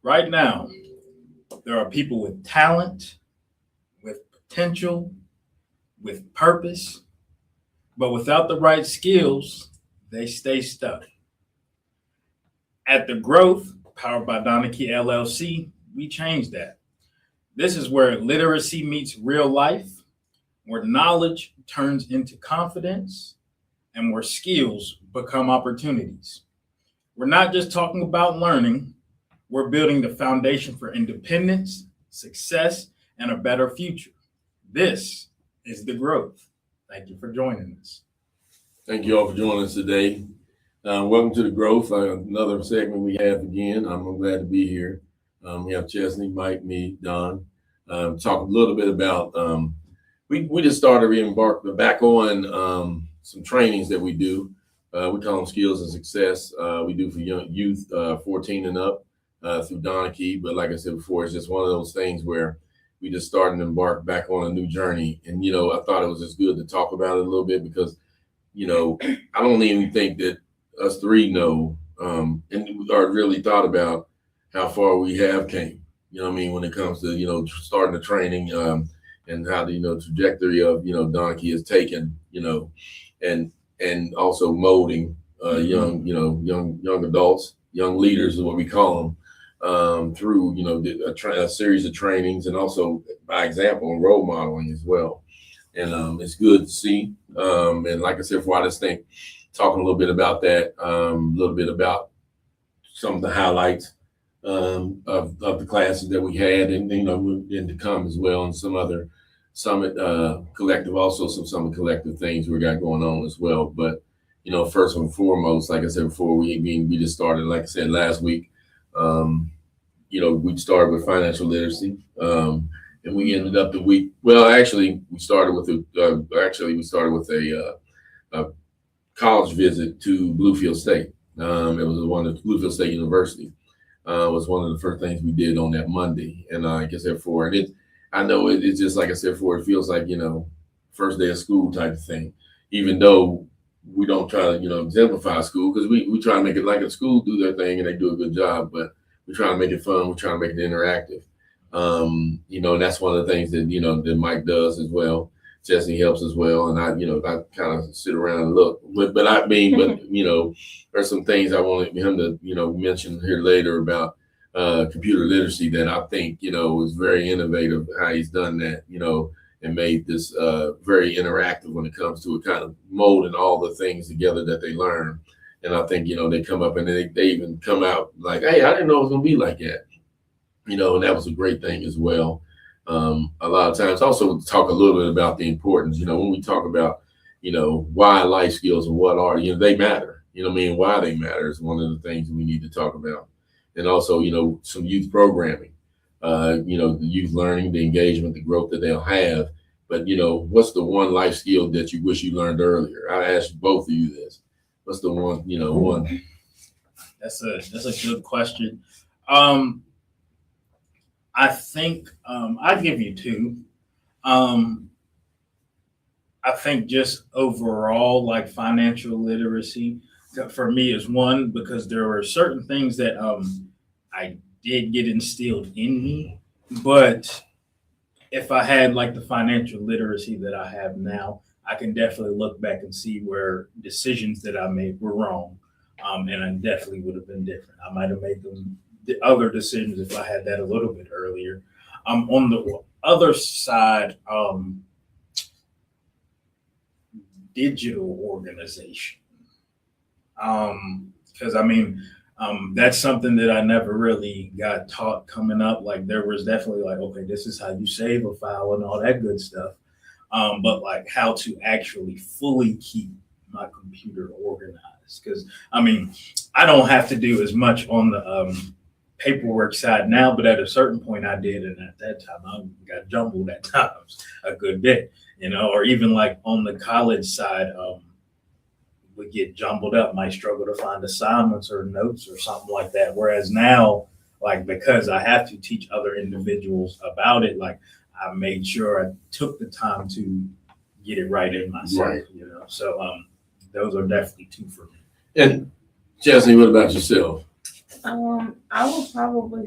Right now, there are people with talent, with potential, with purpose, but without the right skills, they stay stuck. At the Growth, powered by Donachie LLC, we change that. This is where literacy meets real life, where knowledge turns into confidence, and where skills become opportunities. We're not just talking about learning, we're building the foundation for independence, success, and a better future. This is the growth. Thank you for joining us. Thank you all for joining us today. Welcome to the Growth, another segment we have again. I'm glad to be here. We have Chesney, Mike, me, Don. Talk a little bit about, we just started back on some trainings that we do. We call them Skills and Success. We do for young youth 14 and up through Donachie. But like I said before, it's just one of those things where we just started to embark back on a new journey. And, I thought it was just good to talk about it a little bit because, I don't even think that us three know and really thought about how far we have came. When it comes to, starting the training and how the, trajectory of, Donachie has taken, and also molding young adults, young leaders is what we call them, through, a series of trainings and also by example and role modeling as well. And it's good to see. And like I said before, I just think talking a little bit about that, a little bit about some of the highlights of the classes that we had and, and to come as well, and some other Summit Collective, also some Summit Collective things we got going on as well. But, first and foremost, like I said before, we just started, like I said, last week, we started with financial literacy. And we ended up we started with a college visit to Bluefield State. It was one of Bluefield State University. Was one of the first things we did on that Monday. And like I said before, I know it's just like I said before, it feels like, first day of school type of thing, even though we don't try to, exemplify school, because we try to make it like a school do their thing and they do a good job, but we try to make it fun. We try to make it interactive. And that's one of the things that, that Mike does as well. Chesney helps as well. And I kind of sit around and look, but there's some things I wanted him to, mention here later about computer literacy that I think, is very innovative how he's done that, and made this very interactive when it comes to it, kind of molding all the things together that they learn. And I think, they come up and they even come out like, hey, I didn't know it was going to be like that. And that was a great thing as well. A lot of times also talk a little bit about the importance, when we talk about, why life skills and what are, they matter, why they matter is one of the things we need to talk about. And also, some youth programming, the youth learning, the engagement, the growth that they'll have. But, what's the one life skill that you wish you learned earlier? I asked both of you this. What's the one, one? That's a good question. I think I'd give you two. I think just overall, like financial literacy for me is one, because there were certain things that I did get instilled in me, but if I had like the financial literacy that I have now, I can definitely look back and see where decisions that I made were wrong, and I definitely would have been different. I might have made the other decisions if I had that a little bit earlier. On the other side, digital organization. Because that's something that I never really got taught coming up. Like there was definitely like, okay, this is how you save a file and all that good stuff. But like how to actually fully keep my computer organized. Because I don't have to do as much on the paperwork side now, but at a certain point I did, and at that time I got jumbled at times a good bit, or even like on the college side, would get jumbled up, might struggle to find assignments or notes or something like that. Whereas now, like because I have to teach other individuals about it, like I made sure I took the time to get it right in myself, right. So those are definitely two for me. And Chesney, what about yourself? I would probably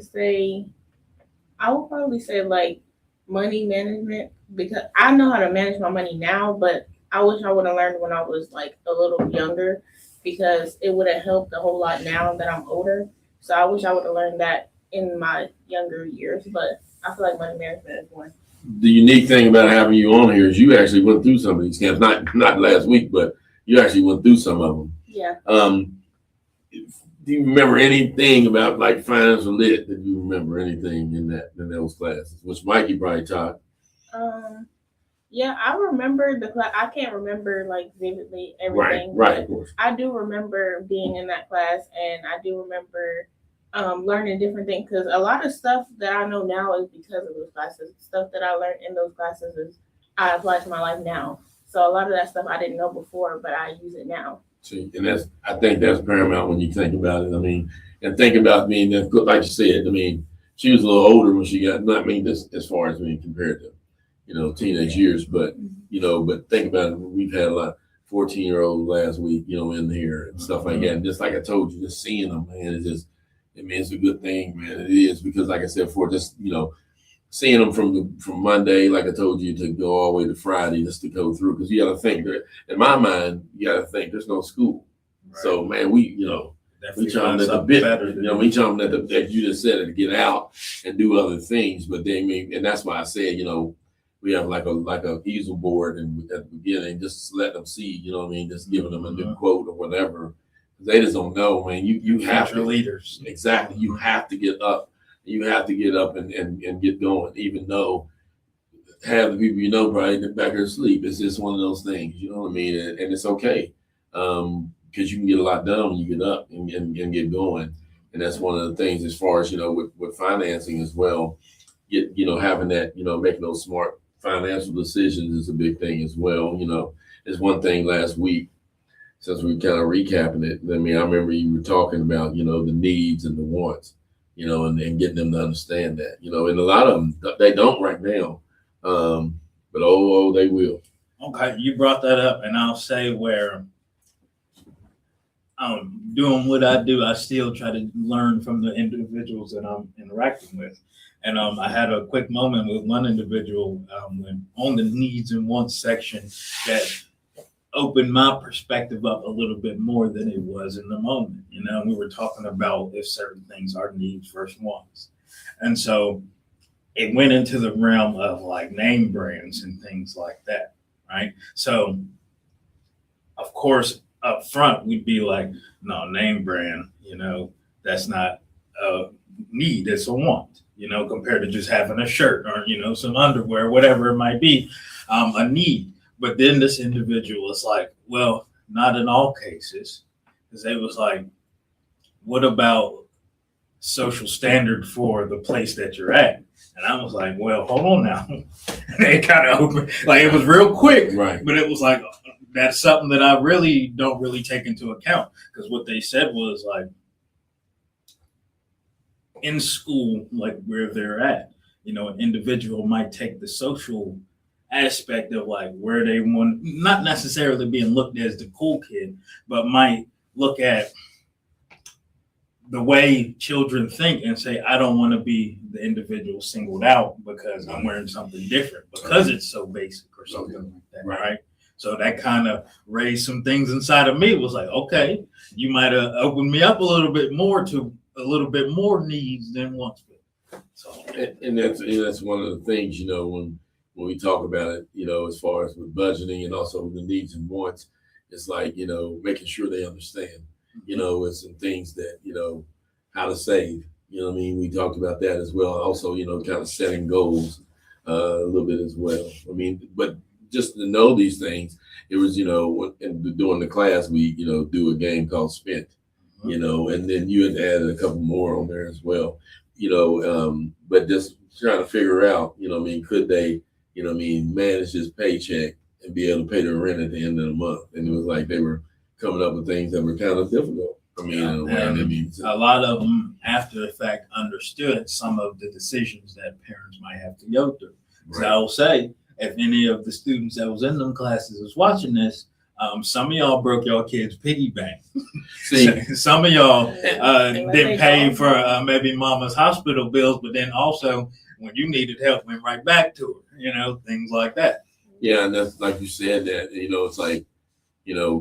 say like money management because I know how to manage my money now, but I wish I would have learned when I was like a little younger because it would have helped a whole lot now that I'm older. So I wish I would have learned that in my younger years, but I feel like money management is one. The unique thing about having you on here is you actually went through some of these camps, not last week, but you actually went through some of them. Yeah. Do you remember anything about like finance or lit? Did you remember anything in those classes, which Mikey probably taught? Um, yeah, I remember the class. I can't remember like vividly Right, everything, right, of but course. I do remember being in that class, and I do remember learning different things because a lot of stuff that I know now is because of those classes. Stuff that I learned in those classes is I apply to my life now. So a lot of that stuff I didn't know before, but I use it now. See, and I think that's paramount when you think about it. I mean, and think about me, and like you said, I mean, she was a little older when she got, not I mean, this as far as being compared to, teenage years, but, but think about it. We've had a lot, 14-year-olds last week, in here and stuff like that. And just like I told you, just seeing them, man, I mean, it's a good thing, man. It is because, like I said, for just, seeing them from Monday, like I told you, to go all the way to Friday, just to go through. Because you got to think, in my mind, you got to think there's no school. Right. So man, we chomping at the bit. We chomping at the, as you just said, to get out and do other things. But they mean, and that's why I said, we have like a easel board and at the beginning, just let them see, what I mean, just giving them a new quote or whatever. They just don't know, man. You have to leaders. Exactly. You have to get up. You have to get up and get going, even though half the people probably back there asleep. It's just one of those things, you know what I mean? And it's okay because you can get a lot done when you get up and get going. And that's one of the things as far as, with financing as well, having that, making those smart financial decisions is a big thing as well. It's one thing last week, since we kind of recapping it. I mean, I remember you were talking about, the needs and the wants, and getting them to understand that, and a lot of them, they don't right now. But they will. Okay, you brought that up, and I'll say where doing what I do, I still try to learn from the individuals that I'm interacting with. And I had a quick moment with one individual when on the needs and wants section that opened my perspective up a little bit more than it was in the moment. We were talking about if certain things are needs versus wants. And so it went into the realm of like name brands and things like that, right? So, of course, up front, we'd be like, no, name brand, that's not a need, it's a want, compared to just having a shirt or, some underwear, whatever it might be, a need. But then this individual was like, well, not in all cases, because they was like, what about social standard for the place that you're at? And I was like, well, hold on now. They kind of opened, like it was real quick, right? But it was like, that's something that I really don't take into account, because what they said was like, in school, like where they're at, an individual might take the social aspect of like where they want, not necessarily being looked as the cool kid, but might look at the way children think and say, I don't want to be the individual singled out because I'm wearing something different because it's so basic or something like that, right? So that kind of raised some things inside of me. It was like, okay, you might have opened me up a little bit more to a little bit more needs than wants. So, and that's one of the things, when we talk about it, as far as with budgeting and also the needs and wants, it's like, making sure they understand, it's some things that, how to save, what I mean? We talked about that as well. Also, kind of setting goals a little bit as well. I mean, but just to know these things, it was, during the class, we, do a game called Spent, and then you had added a couple more on there as well, but just trying to figure out, could they, manage this paycheck and be able to pay their rent at the end of the month? And it was like they were coming up with things that were kind of difficult. I mean, a lot of them after the fact understood some of the decisions that parents might have to go through. Right. So I will say, if any of the students that was in them classes is watching this, Some of y'all broke your kids' piggy bank. See, Some of y'all Let they didn't pay go. for maybe mama's hospital bills, but then also when you needed help, went right back to her. Things like that. yeah, and that's like you said that, it's like,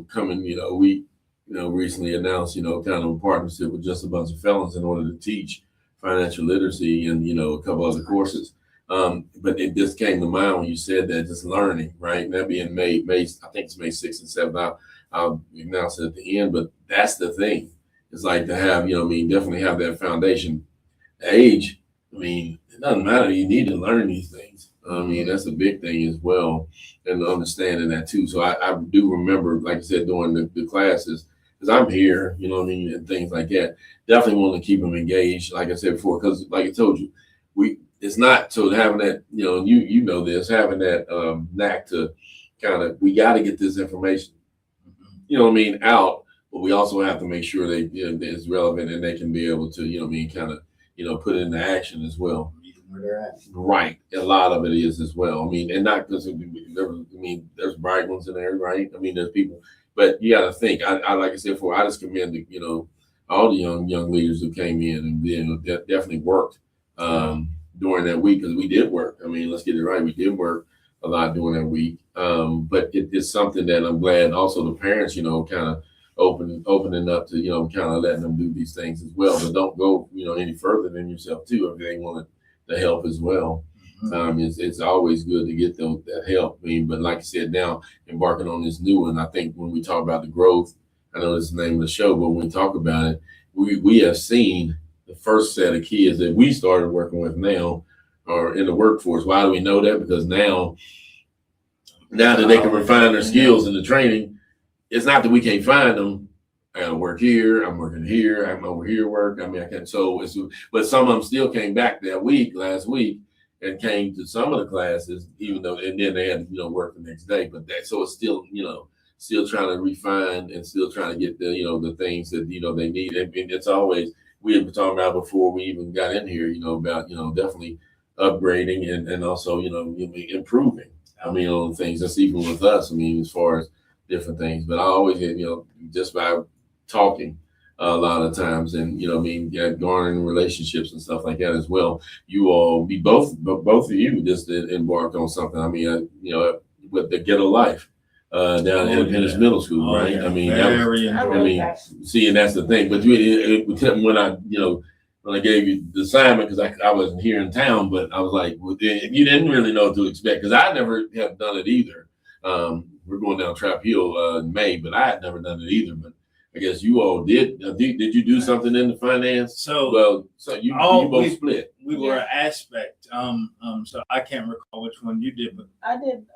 coming, we, recently announced, kind of a partnership with Just a Bunch of Felons in order to teach financial literacy and, a couple other courses. But it just came to mind when you said that, just learning, right? And that being May, I think it's May 6th and 7th. I'll announce it at the end, but that's the thing. It's like to have, definitely have that foundation. Age, it doesn't matter. You need to learn these things. That's a big thing as well, and understanding that too. So I do remember, like I said, during the classes, because I'm here, and things like that. Definitely want to keep them engaged, like I said before, because like I told you, it's not so having that, you know this, having that knack to kind of, we got to get this information, out, but we also have to make sure they, it's relevant and they can be able to, kind of, put it into action as well. Where they're at. Right. A lot of it is as well. And not because there's bright ones in there, right? There's people, but you got to think. I like I said before, I just commend all the young leaders who came in and definitely worked during that week, because we did work. Let's get it right. We did work a lot during that week. But it's something that I'm glad also the parents, kind of opening up to, kind of letting them do these things as well. But don't go, any further than yourself too if they want the help as well. It's always good to get that help. But like I said, now embarking on this new one, I think when we talk about the growth, I know this is the name of the show, but when we talk about it, we have seen the first set of kids that we started working with now are in the workforce. Why do we know that? Because now that they can refine their skills in the training, it's not that we can't find them. I gotta work here. I'm working here. I'm over here work. I can. So but some of them still came back last week, and came to some of the classes, even though, and then they had to work the next day. But so it's still still trying to refine and still trying to get the the things that they need. And it's always, we had been talking about before we even got in here, about definitely upgrading and also improving. On things. That's even with us. As far as different things. But I always get just by talking a lot of times, and garnering relationships and stuff like that as well. You all both of you just embarked on something. With the Ghetto Life down at Independence Middle School, right? Very See, and that's the thing. But when I gave you the assignment, because I wasn't here in town, but I was like, well, you didn't really know what to expect, because I never have done it either. We're going down Trap Hill in May, but I had never done it either. But I guess you all did. Did you do something in the finance? So You both split. We were an aspect. So I can't recall which one you did, but I did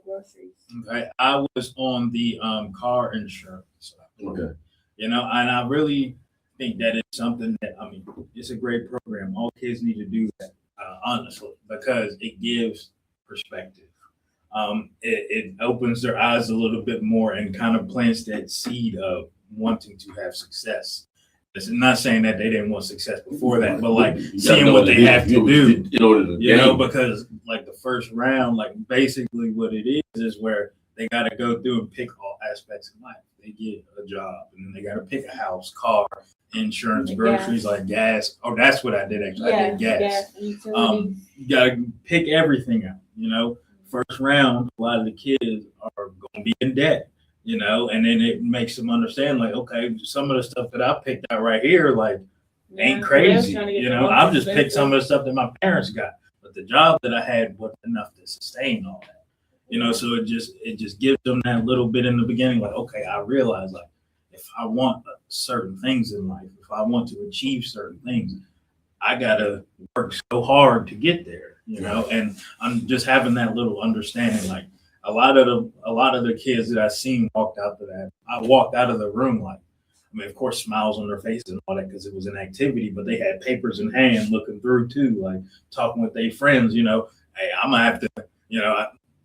groceries. okay, I was on the car insurance. Okay. And I really think that it's something that it's a great program. All kids need to do that, honestly, because it gives perspective. It opens their eyes a little bit more and kind of plants that seed of wanting to have success. It's not saying that they didn't want success before that, but like seeing what they have to do in order to because like the first round, like basically what it is where they got to go through and pick all aspects of life. They get a job, and then they got to pick a house, car, insurance, groceries, like gas. Oh, that's what I did actually. I did gas. You got to pick everything out. First round, a lot of the kids are going to be in debt, and then it makes them understand, like, okay, some of the stuff that I picked out right here, like, ain't crazy. I've just picked some of the stuff that my parents got, but the job that I had wasn't enough to sustain all that. So it just gives them that little bit in the beginning, like, okay, I realize, like, if I want certain things in life, if I want to achieve certain things, I gotta work so hard to get there. And I'm just having that little understanding. Like a lot of the kids that I seen walked out to that. I walked out of the room like, of course, smiles on their faces and all that because it was an activity, but they had papers in hand looking through too, like talking with their friends. Hey, I'm gonna have to,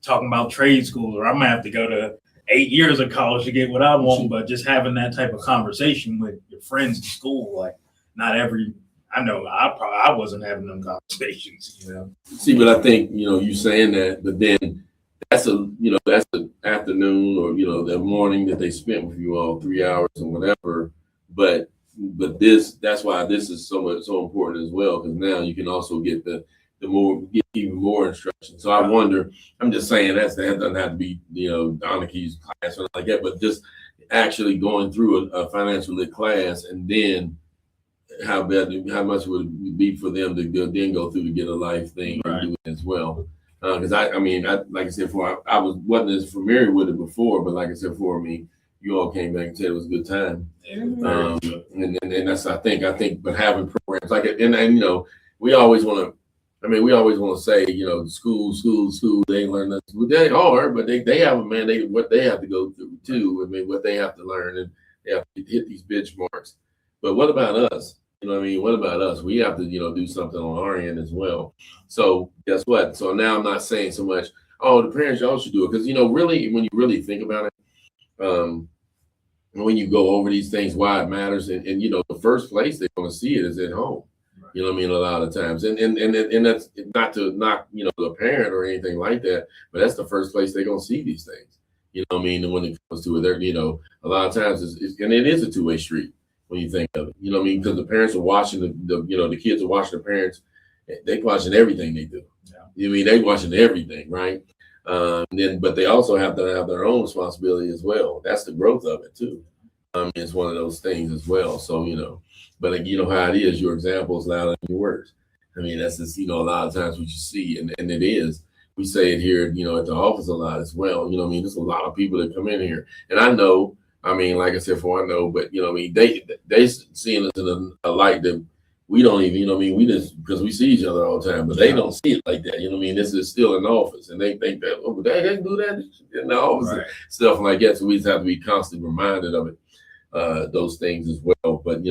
talking about trade schools, or I'm gonna have to go to 8 years of college to get what I want. But just having that type of conversation with your friends in school, like I know I wasn't having them conversations. See, but I think you saying that, but then that's that's the afternoon or the morning that they spent with you all 3 hours or whatever. But that's why this is so important as well, because now you can also get get even more instruction. So I wonder, I'm just saying that doesn't have to be Donaghy's class or anything like that, but just actually going through a financial lit class, and then how much would it be for them to then go through to get a life thing and do it as well. Because I mean, like I said before, I wasn't as familiar with it before, but like I said before, you all came back and said it was a good time. And that's I think, but having programs like it, and we always want to. I mean, we always want to say, school, they ain't learn nothing. Well, they are, but they have a mandate what they have to go through too. I mean, what they have to learn, and they have to hit these benchmarks. But what about us? What about us? We have to, do something on our end as well. So guess what? So now I'm not saying so much, oh, the parents, y'all should do it. Because, really, when you really think about it, when you go over these things, why it matters, and the first place they're going to see it is at home. A lot of times, and that's not to knock, the parent or anything like that, but that's the first place they're gonna see these things. And when it comes to it, they're, a lot of times and it is a two-way street when you think of it. Because the parents are watching the kids are watching the parents, they watching everything they do. Yeah. They watching everything, right? But they also have to have their own responsibility as well. That's the growth of it too. It's one of those things as well. So but you know how it is. Your example is louder than your words. That's just a lot of times what you see, and it is. We say it here, at the office a lot as well. There's a lot of people that come in here, and I know. Like I said before, I know, but they seeing us in a light that we don't even. We just because we see each other all the time, but they don't see it like that. This is still an office, and they think that they can do that in the office, and stuff like that. So we just have to be constantly reminded of it, those things as well. But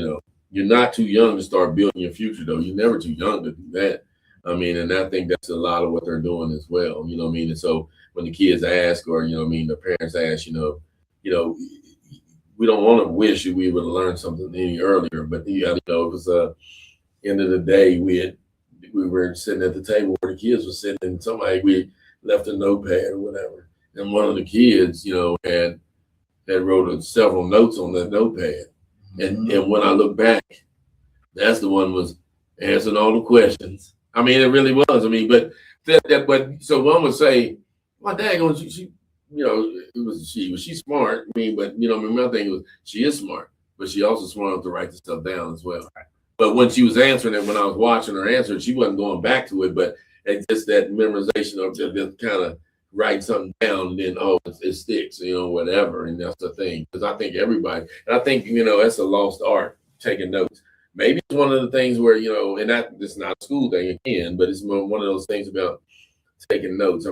you're not too young to start building your future, though. You're never too young to do that. And I think that's a lot of what they're doing as well. And so when the kids ask, or the parents ask, we don't want to wish we would have learned something any earlier. But it was end of the day, we were sitting at the table where the kids were sitting, and somebody we left a notepad or whatever, and one of the kids, had wrote several notes on that notepad. And when I look back, that's the one was answering all the questions. It really was. But so one would say, "My dad goes, she, was she smart?" But my thing was she is smart, but she also smart enough to write the stuff down as well. But when she was answering it, when I was watching her answer, she wasn't going back to it. But it's just that memorization of just kind of write something down, and then it sticks, whatever. And that's the thing, because I think everybody, and I think that's a lost art, taking notes. Maybe it's one of the things where and that it's not a school thing again, but it's one of those things about taking notes. I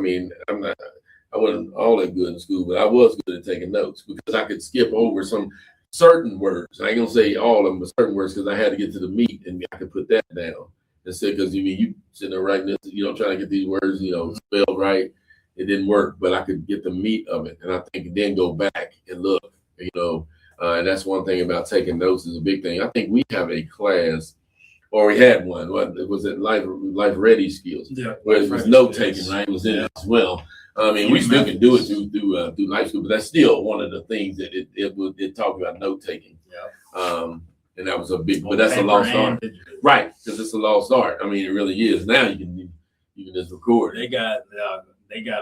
wasn't all that good in school, but I was good at taking notes because I could skip over some certain words. I ain't gonna say all of them, but certain words, because I had to get to the meat, and I could put that down. Instead, because you sitting there writing this, trying to get these words, spelled right. It didn't work, but I could get the meat of it. And I think then go back and look, and that's one thing about taking notes is a big thing. I think we have a class, or we had one. What was it? Life ready skills. Yeah. Where it was note taking, right? It was in it as well. We still can do it through life school, but that's still one of the things that it talked about, note taking. Yeah. And that was a big, but that's a lost art, right? Because it's a lost art. It really is. Now you can just record. They got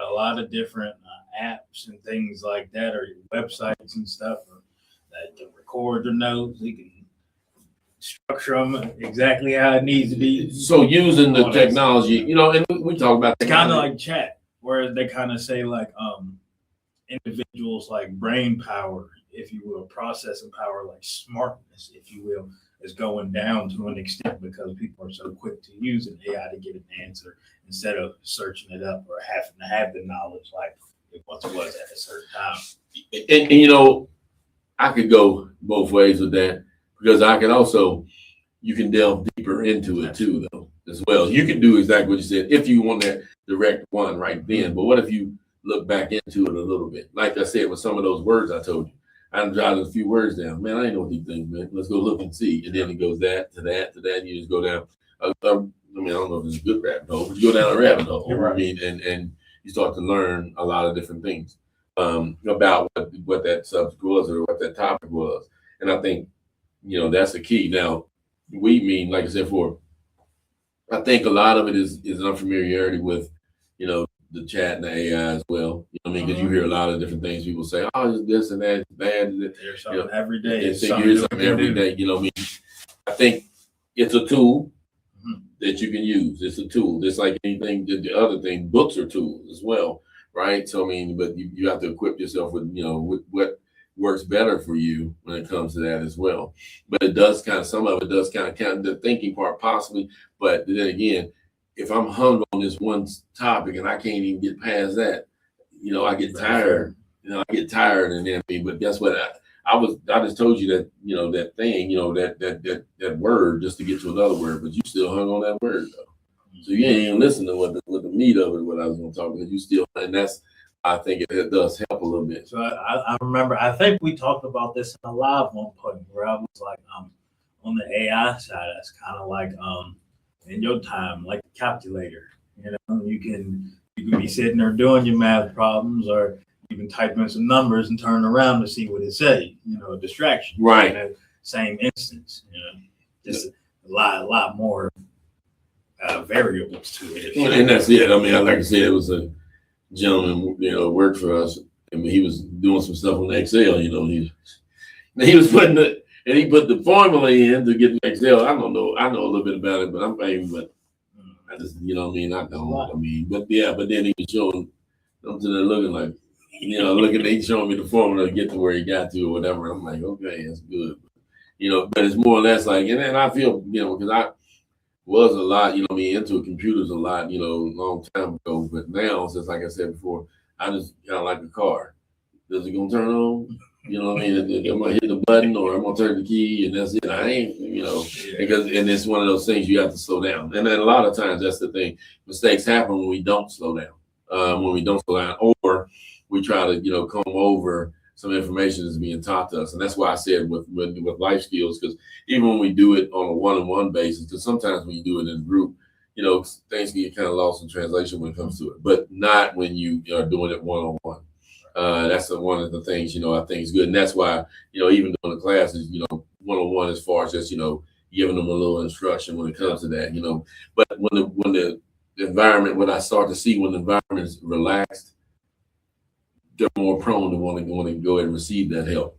a lot of different apps and things like that, or websites and stuff that can record the notes. You can structure them exactly how it needs to be. So using the technology, and we talk about it's kind of like chat, where they kind of say like individuals like brain power, if you will, processing power, like smartness, if you will, is going down to an extent because people are so quick to use an AI to get an answer instead of searching it up or having to have the knowledge like it once was at a certain time. And I could go both ways with that, because I can also, you can delve deeper into it too, though, as well. You can do exactly what you said if you want that direct one right then. But what if you look back into it a little bit? Like I said, with some of those words I told you, I jotted a few words down. Man, I ain't know what these things meant. Let's go look and see. And then it goes that to that to that. And you just go down. I don't know if it's a good rabbit hole, but you go down a rabbit hole. Right. And you start to learn a lot of different things about what that subject was or what that topic was. And I think, that's the key. Now, like I said before, I think a lot of it is unfamiliarity with, the chat and the AI as well. You know what I mean? Because you hear a lot of different things. People say, "Oh, it's this and that, it's bad." There's something every day. They think you hear something every day. You know what I mean? I think it's a tool that you can use. It's a tool. Just like anything, the other thing, books are tools as well, right? So I mean, but you have to equip yourself with, with what works better for you when it comes to that as well. But it does some of it does kind of count the thinking part possibly. But then again, if I'm hung on this one topic and I can't even get past that, I get tired. I get tired, and then but guess what? I just told you that, that thing, that word just to get to another word, but you still hung on that word though. So you ain't even listen to what the meat of it, what I was going to talk about. You still, and that's, I think it does help a little bit. So I remember, I think we talked about this in a live one point where I was like, on the AI side, that's kind of like, in your time, like a calculator. You can be sitting there doing your math problems, or you can type in some numbers and turn around to see what it says. A distraction. Right. In that same instance. Just a lot more variables to it. And that's it. I mean, like I said, it was a gentleman, worked for us. I mean, he was doing some stuff on Excel. He was putting he put the formula in to get Excel. I don't know. I know a little bit about it, but I just, I don't. I mean, but then he was showing, I'm sitting there looking like, he's showing me the formula to get to where he got to or whatever. I'm like, okay, that's good. But it's more or less like, and then I feel, because I was a lot, into computers a lot, long time ago. But now, since like I said before, I just kind of like a car. Is it gonna turn on? You know what I mean? I'm gonna hit the button or I'm gonna turn the key and that's it. I ain't, because it's one of those things you have to slow down. And then a lot of times that's the thing. Mistakes happen when we don't slow down. Or we try to, comb over some information that's being taught to us. And that's why I said with life skills, because even when we do it on a one-on-one basis, because sometimes when you do it in a group, things get kind of lost in translation when it comes to it, but not when you are doing it one-on-one. That's one of the things, I think is good. And that's why, even doing the classes, one-on-one as far as just, giving them a little instruction when it comes to that, but when the environment, what I start to see when the environment is relaxed, they're more prone to want to go ahead and receive that help.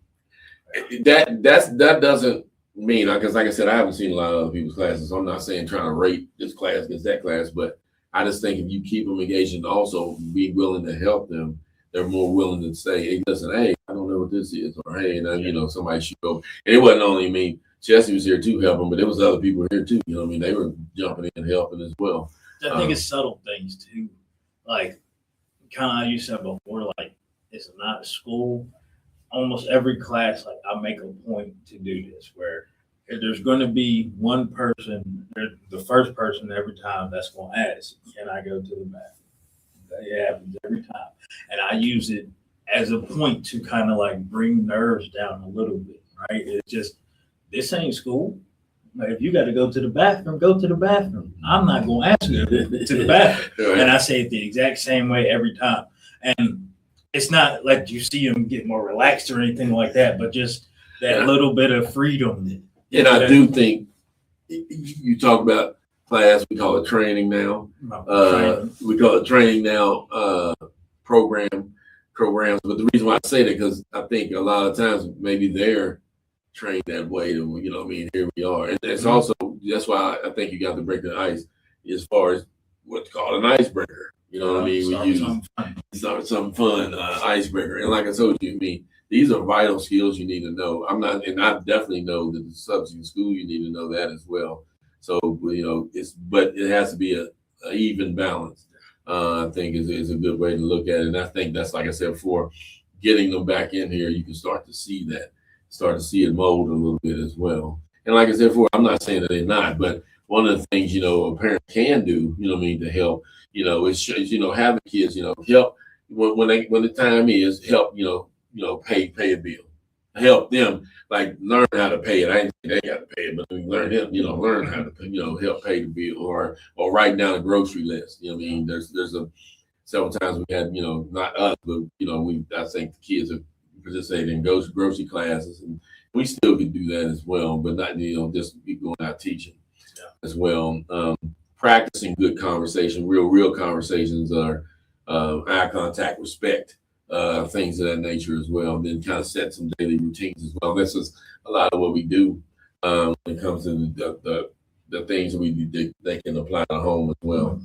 That doesn't mean, because like I said, I haven't seen a lot of other people's classes. So I'm not saying trying to rate this class against that class, but I just think if you keep them engaged and also be willing to help them, they're more willing to say, hey, listen, hey, I don't know what this is, or hey, and somebody should go. And it wasn't only me. Chelsea was here to help them, but there was other people here too. They were jumping in and helping as well. I think it's subtle things too, like kind of how you said before, like it's not a school. Almost every class, like I make a point to do this, where if there's going to be one person, the first person every time that's going to ask, can I go to the bathroom? It happens every time. And I use it as a point to kind of like bring nerves down a little bit, right? It's just, this ain't school. Like, if you got to go to the bathroom, go to the bathroom. I'm not going to ask you to the bathroom. Right. And I say it the exact same way every time. And it's not like you see them get more relaxed or anything like that, but just that little bit of freedom. And I do think you talk about class, we call it training now. We call it training now, programs. But the reason why I say that, because I think a lot of times maybe they're trained that way to, here we are. And it's also, that's why I think you got to break the ice as far as what's called an icebreaker. You know what I mean? We use some fun icebreaker. And like I told you, these are vital skills you need to know. I definitely know that the subject in school, you need to know that as well. So, but it has to be a even balance. I think is a good way to look at it. And I think that's, like I said before, getting them back in here, you can start to see it mold a little bit as well. And like I said before, I'm not saying that they're not, but one of the things, a parent can do, to help, is, have the kids, help when the time is, help, pay a bill. Help them learn how to pay it. I ain't saying they got to pay it, but learn how to pay, help pay the bill or write down a grocery list. There's several times we had, not us, but I think the kids have participated in grocery classes, and we still could do that as well, but not, just be going out teaching as well. Practicing good conversation, real conversations are eye contact, respect, things of that nature as well. And then kind of set some daily routines as well. This is a lot of what we do when it comes to the things they can apply to home as well.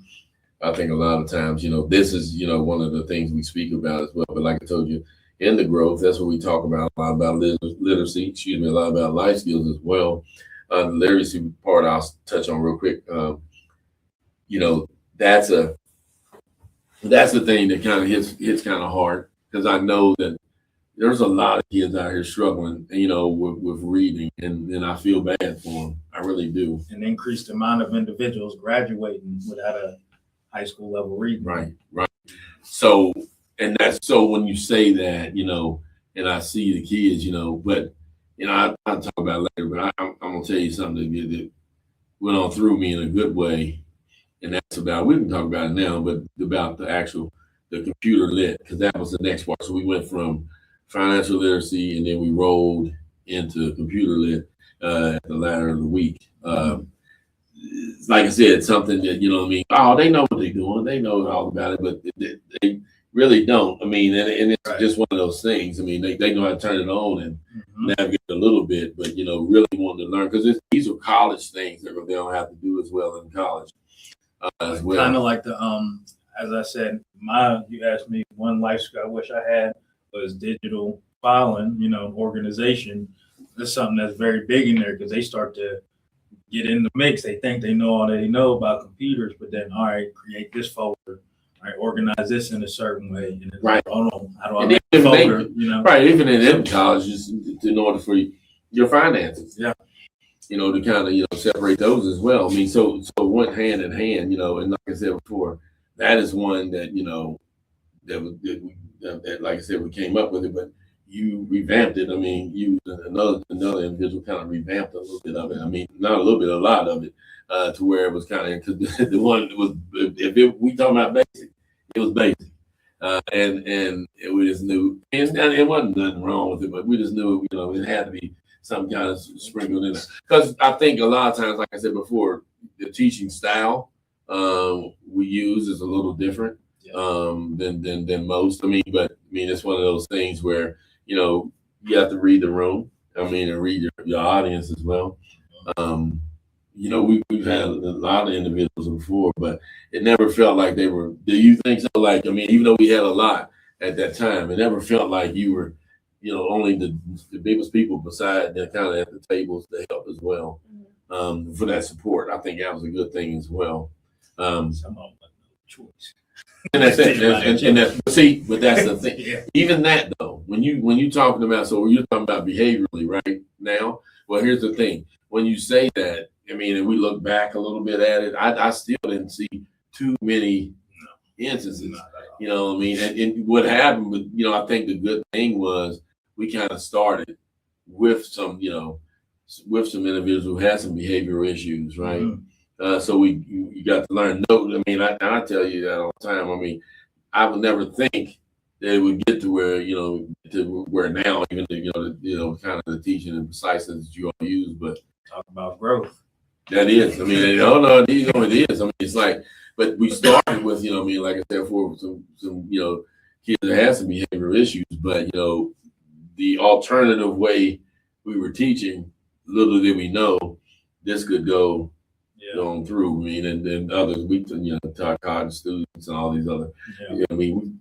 I think a lot of times, this is, one of the things we speak about as well. But like I told you, in the growth, that's what we talk about, a lot about literacy, a lot about life skills as well. The literacy part I'll touch on real quick. That's the thing that kind of hits kind of hard, because I know that there's a lot of kids out here struggling, with reading, and I feel bad for them. I really do. An increased amount of individuals graduating without a high school level reading. Right. So, and that's so when you say that, and I see the kids, but I'll talk about it later, but I'm gonna tell you something that went on through me in a good way. And that's about, we can talk about it now, but about the computer lit, because that was the next part. So we went from financial literacy, and then we rolled into computer lit at the latter of the week. Like I said, something that, oh, they know what they're doing. They know all about it, but they really don't. And it's just one of those things. They know how to turn it on and navigate a little bit, but, really wanting to learn, because these are college things that they don't have to do as well in college. As well. Kind of like as I said, you asked me one life skill I wish I had was digital filing, organization. That's something that's very big in there, because they start to get in the mix. They think they know all they know about computers, but then, all right, create this folder, all right, organize this in a certain way. And right. Oh no, how do I make a folder? Right, even in college, just in order for your finances. Yeah. To kind of, separate those as well. So it went hand in hand, and like I said before, that is one that, that like I said, we came up with it, but you revamped it. You and another individual kind of revamped a little bit of it. Not a little bit, a lot of it, to where it was kind of, because the one was, we talking about basic, it was basic. And we just knew, and it wasn't nothing wrong with it, but we just knew, it had to be some kind of sprinkled in there. Because I think a lot of times, like I said before, the teaching style we use is a little different than most. But it's one of those things where, you have to read the room, and read your audience as well. We've had a lot of individuals before, but it never felt like they were, do you think so? Like, even though we had a lot at that time, it never felt like you were, only the biggest people beside that kind of at the tables to help as well, for that support. I think that was a good thing as well. Some of them no choice. And that's it. But that's the thing. Yeah. Even that though, when you talking about, so you're talking about behaviorally right now. Well, here's the thing. When you say that, and we look back a little bit at it, I still didn't see too many instances. And what happened, but I think the good thing was, we kind of started with some, with some individuals who had some behavioral issues, right? Mm-hmm. So you got to learn. No, I tell you that all the time. I would never think that it would get to where, to where now, even kind of the teaching and preciseness that you all use. But talk about growth. That is. No, it is. It's like, but we started with, like I said, for some kids that had some behavioral issues, but the alternative way we were teaching, little did we know this could go on through. And then others, we taught college students and all these other,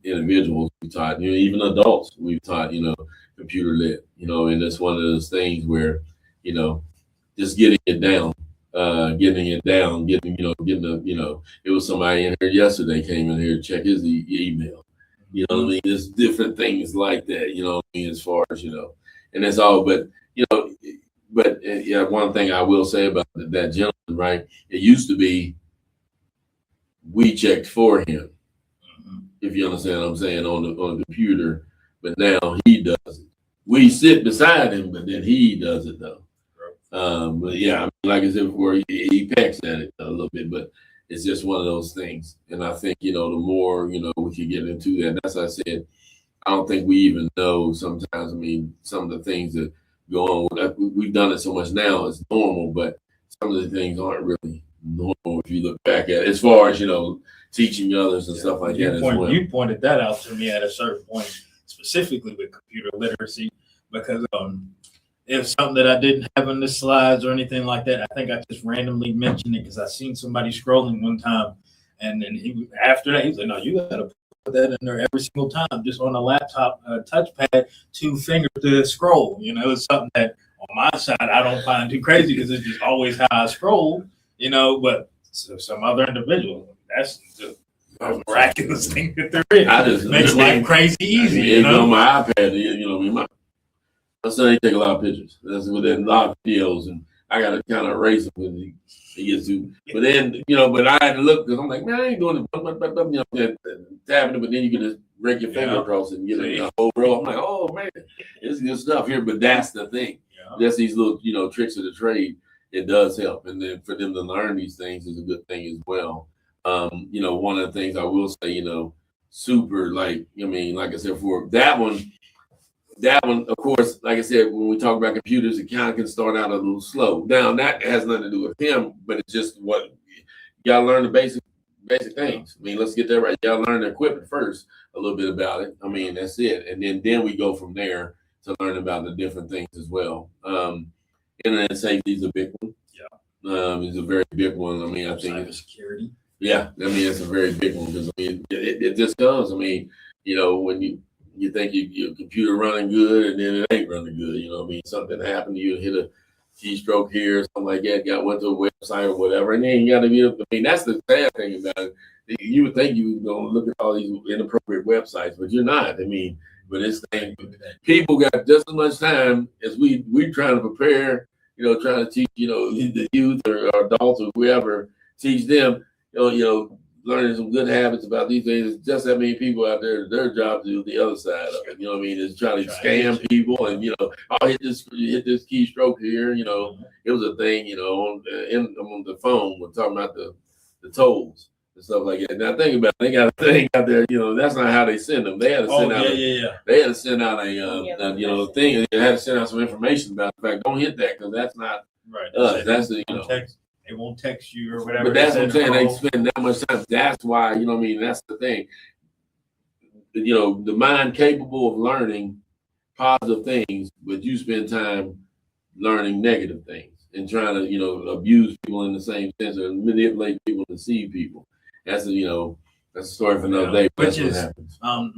individuals we taught, even adults we taught, computer lit, and it's one of those things where, just getting it down, it was somebody in here yesterday came in here to check his email. There's different things like that, as far as, and that's all, but one thing I will say about that gentleman, right? It used to be we checked for him, if you understand what I'm saying, on the computer, but now he does it. We sit beside him, but then he does it though. But like I said before, he pecks at it a little bit, but it's just one of those things. And I think, the more, we can get into that. That's why I said, I don't think we even know sometimes. I mean, some of the things that go on, we've done it so much now, it's normal, but some of the things aren't really normal if you look back at it, as far as, teaching others and stuff like that as well. You pointed that out to me at a certain point, specifically with computer literacy, because it was something that I didn't have in the slides or anything like that. I think I just randomly mentioned it because I seen somebody scrolling one time, and then after that, he was like, "No, you got to put that in there every single time, just on a laptop touchpad, 2 fingers to scroll." It's something that on my side I don't find too crazy because it's just always how I scroll. But some other individual, that's the miraculous thing that there is. I just makes life crazy easy. On my iPad, my son, he take a lot of pictures. That's with a lot of videos, and I got to kind of erase them when he gets to. But then, but I had to look because I'm like, man, I ain't doing it. Tapping it, but then you can just break your finger across it and get a whole row. I'm like, oh man, it's good stuff here. But that's the thing. That's these little, tricks of the trade. It does help, and then for them to learn these things is a good thing as well. One of the things I will say, super like I said, for that one, of course, like I said, when we talk about computers, it kind of can start out a little slow. Now, that has nothing to do with him, but it's just what you gotta learn the basic things. Let's get that right. You gotta learn the equipment first, a little bit about it. That's it, and then we go from there to learn about the different things as well. Internet safety is a big one. Yeah, it's a very big one. I think cybersecurity. Yeah, it's a very big one because it just comes. When you think your computer running good and then it ain't running good. Something happened to you, hit a keystroke here, or something like that. Went to a website or whatever, and then you got to be. That's the sad thing about it. You would think you were gonna look at all these inappropriate websites, but you're not. But this thing, people got just as much time as we trying to prepare. Trying to teach the youth or adults or whoever, teach them. Learning some good habits about these things. Just that many people out there, their job to do the other side of it. Is trying to scam people and I'll hit this keystroke here. It was a thing. On the phone, we're talking about the tolls and stuff like that. Now think about it, they got a thing out there. That's not how they send them. They had to send out. They had to send out a thing. They had to send out some information about the fact. Don't hit that because that's not right. Us. That's They won't text you or whatever. But that's what I'm saying. They spend that much time. That's why, that's the thing. The mind capable of learning positive things, but you spend time learning negative things and trying to, abuse people in the same sense or manipulate people, deceive people. That's a story for another day. Which is going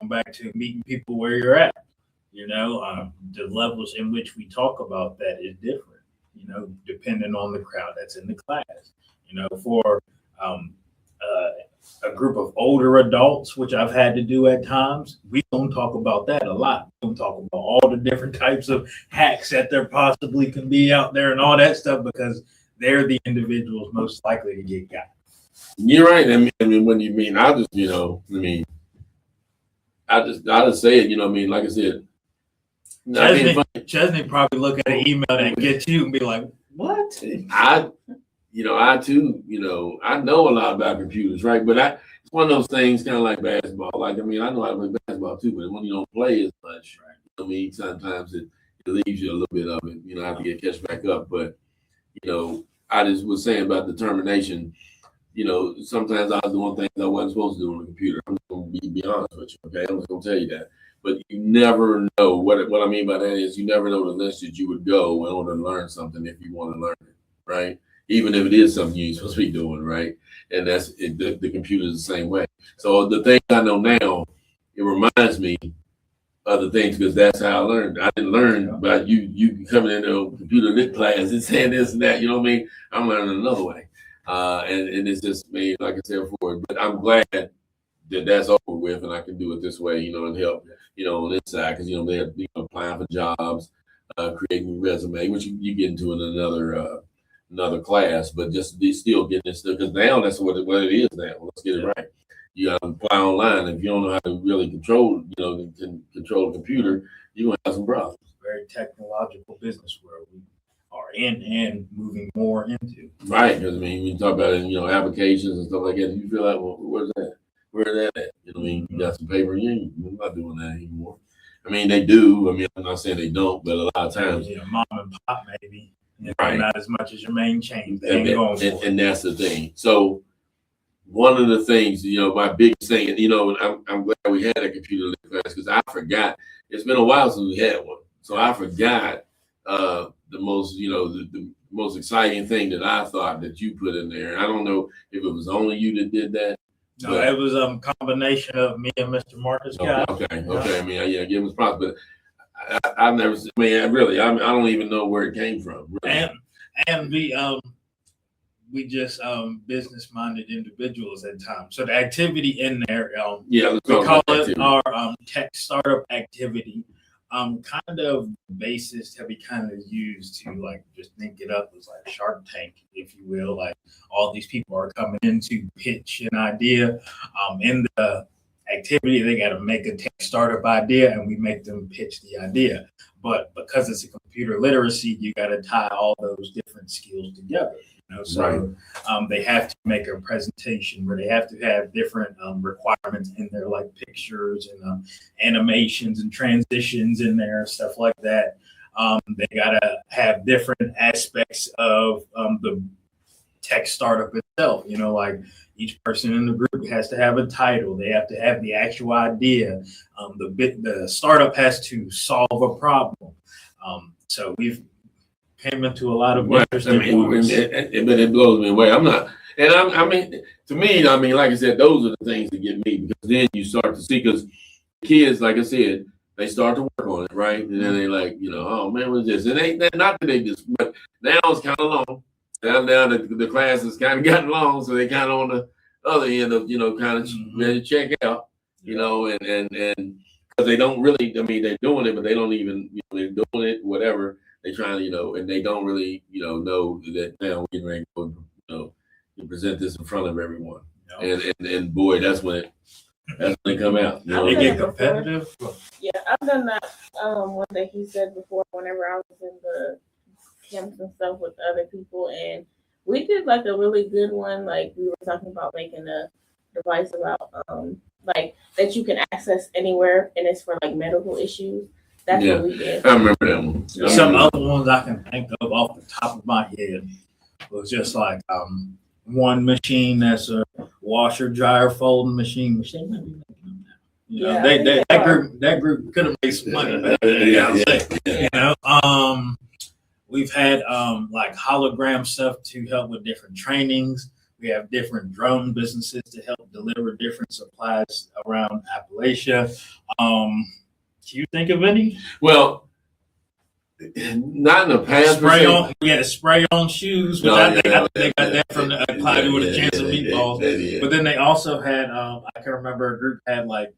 back to meeting people where you're at. The levels in which we talk about that is different. Depending on the crowd that's in the class. For a group of older adults, which I've had to do at times, we don't talk about that a lot. We don't talk about all the different types of hacks that there possibly can be out there and all that stuff because they're the individuals most likely to get got. You're right. When you mean, I just say it. Like I said. Chesney probably look at an email and get you and be like, "What?" I too, I know a lot about computers, right? But it's one of those things, kind of like basketball. I know how to play basketball too, but when you don't play as much, right? Sometimes it leaves you a little bit of it. I have to get catch back up. But I just was saying about determination. Sometimes I was doing things I wasn't supposed to do on the computer. I'm just going to be honest with you, okay? I'm just going to tell you that. But you never know what I mean by that is you never know the lengths that you would go in order to learn something if you want to learn it, right? Even if it is something you're supposed to be doing, right? And that's it, the computer is the same way. So the things I know now, it reminds me of the things because that's how I learned. I didn't learn about you coming into a computer lit class and saying this and that. You know what I mean? I'm learning another way, and it's just me, like I said before. But I'm glad that that's over with and I can do it this way, and help. On this side, because they're applying for jobs, creating resume, which you get into in another class, but just still getting this stuff because now that's what it is now. Let's get it right. You got to apply online. If you don't know how to really control the computer, you're gonna have some problems. Very technological business world. are in and moving more into. Right, because I mean, when you talk about it, applications and stuff like that, you feel like, well, where's that? Where's that at? You know what I mean? You got some paper, you're not doing that anymore. I mean, they do. I mean, I'm not saying they don't, but a lot of times, Mom and pop maybe, right? Not as much as your main chain. They ain't going for it. And that's the thing. So one of the things, my biggest thing, and I'm glad we had a computer lit class because I forgot. It's been a while since we had one, so I forgot the most, the most exciting thing that I thought that you put in there. I don't know if it was only you that did that. No, it was a combination of me and Mr. Marcus. Okay. I mean, yeah, give him props, but I've never. I mean, I don't even know where it came from. Really. And we just business-minded individuals at times. So the activity in there, we call it our tech startup activity. Kind of basis that we kind of use to like just think it up as like Shark Tank, if you will. Like all these people are coming in to pitch an idea. In the activity, they got to make a tech startup idea, and we make them pitch the idea. But because it's a computer literacy, you got to tie all those different skills together. So they have to make a presentation where they have to have different requirements in there, like pictures and animations and transitions in there, stuff like that. They gotta have different aspects of the tech startup itself. Like each person in the group has to have a title. They have to have the actual idea. The startup has to solve a problem. So we've came into a lot of interesting ones. But it blows me away. I mean, to me, like I said, those are the things that get me because then you start to see, because kids, like I said, they start to work on it, right? And then they like, oh man, what's this? And not that they just, but now it's kind of long. Now the class has kind of gotten long, so they kind of on the other end of, kind of ready to check out, and because they don't really, I mean, they're doing it, but they don't even, they're doing it, whatever. They trying to, and they don't really, know that now we're ready to go, to present this in front of everyone. And boy, that's when it come out. They get competitive. Yeah, I've done that. One that he said before, whenever I was in the camps and stuff with other people, and we did like a really good one. Like we were talking about making a device about like that you can access anywhere, and it's for like medical issues. That's what we did. I remember that one. Some other ones I can think of off the top of my head was just like one machine that's a washer, dryer, folding machine. That group could have made some money. We've had like hologram stuff to help with different trainings. We have different drone businesses to help deliver different supplies around Appalachia. Do you think of any? Well, not in the past. Spray on shoes. Which I think they got that from the Cloudy with a Chance of Meatballs. But then they also had, I can remember a group had like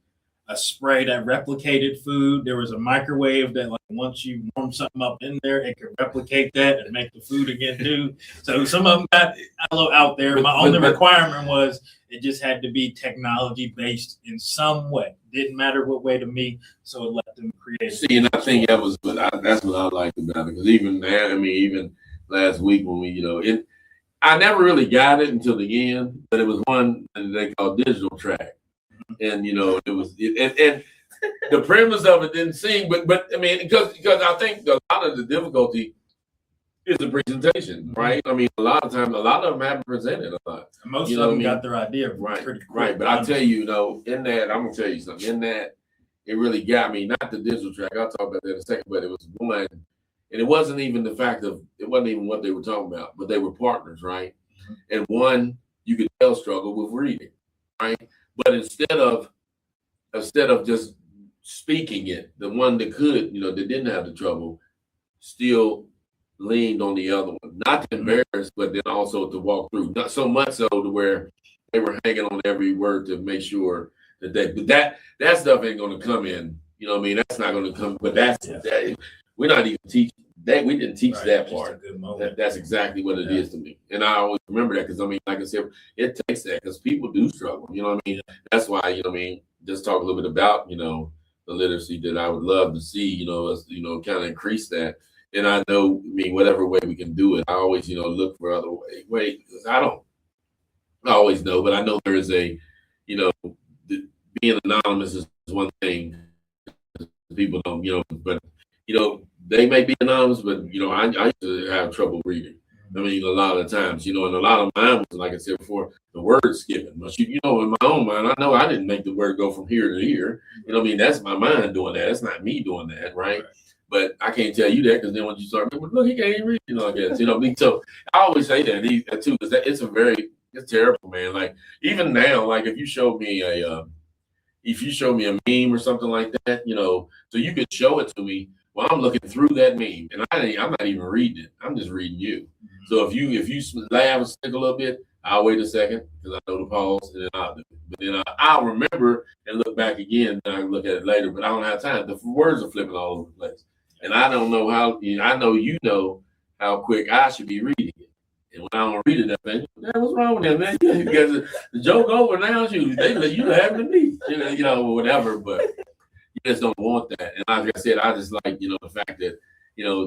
a spray that replicated food. There was a microwave that like once you warm something up in there, it could replicate that and make the food again too. So some of them got a little out there. My only requirement was it just had to be technology based in some way. Didn't matter what way to me, so it let them create. See, and I think that's what I liked about it, because even now, I mean, even last week when we, I never really got it until the end, but it was one that they called digital track, and it was, and the premise of it didn't seem, but I mean, because I think a lot of the difficulty is the presentation, right? I mean, a lot of them haven't presented a lot. Most of them got their idea pretty quick. Right. But I tell you, in that, I'm gonna tell you something. In that, it really got me. Not the digital track. I'll talk about that in a second. But it was one, and it wasn't even the fact of it wasn't even what they were talking about. But they were partners, right? Mm-hmm. And one, you could tell struggled with reading, right? But instead of just speaking it, the one that could, that didn't have the trouble, still leaned on the other one, not to embarrass, but then also to walk through. Not so much so to where they were hanging on every word to make sure that stuff ain't going to come in. You know what I mean? That's not going to come. But that we're not even teaching that. We didn't teach that part. That's exactly what it is to me, and I always remember that because I mean, like I said, it takes that because people do struggle. You know what I mean? That's why just talk a little bit about the literacy that I would love to see. Us kind of increase that. And I know, I mean, whatever way we can do it, I always, look for other ways, because I don't always know, but I know there is you know, being anonymous is one thing. People don't, but they may be anonymous, but I used to have trouble reading. I mean, a lot of the times, and a lot of mine was, like I said before, the word skipping. But in my own mind, I know I didn't make the word go from here to here. I mean, that's my mind doing that. That's not me doing that, right? But I can't tell you that, because then when you start, look, he can't even read, I guess, I mean, so I always say that too, because it's terrible, man. Like, even now, like, if you show me a meme or something like that, so you could show it to me. Well, I'm looking through that meme, and I'm not even reading it. I'm just reading you. So if you laugh and stick a little bit, I'll wait a second, because I know the pause, and then I'll do it. But then I'll remember and look back again, and I can look at it later. But I don't have time. The words are flipping all over the place, and I don't know how. I know how quick I should be reading it. And when I don't read it, I think, what's wrong with that, man? Because the joke over now, you laughing at me, whatever. But you just don't want that. And like I said, I just like, the fact that,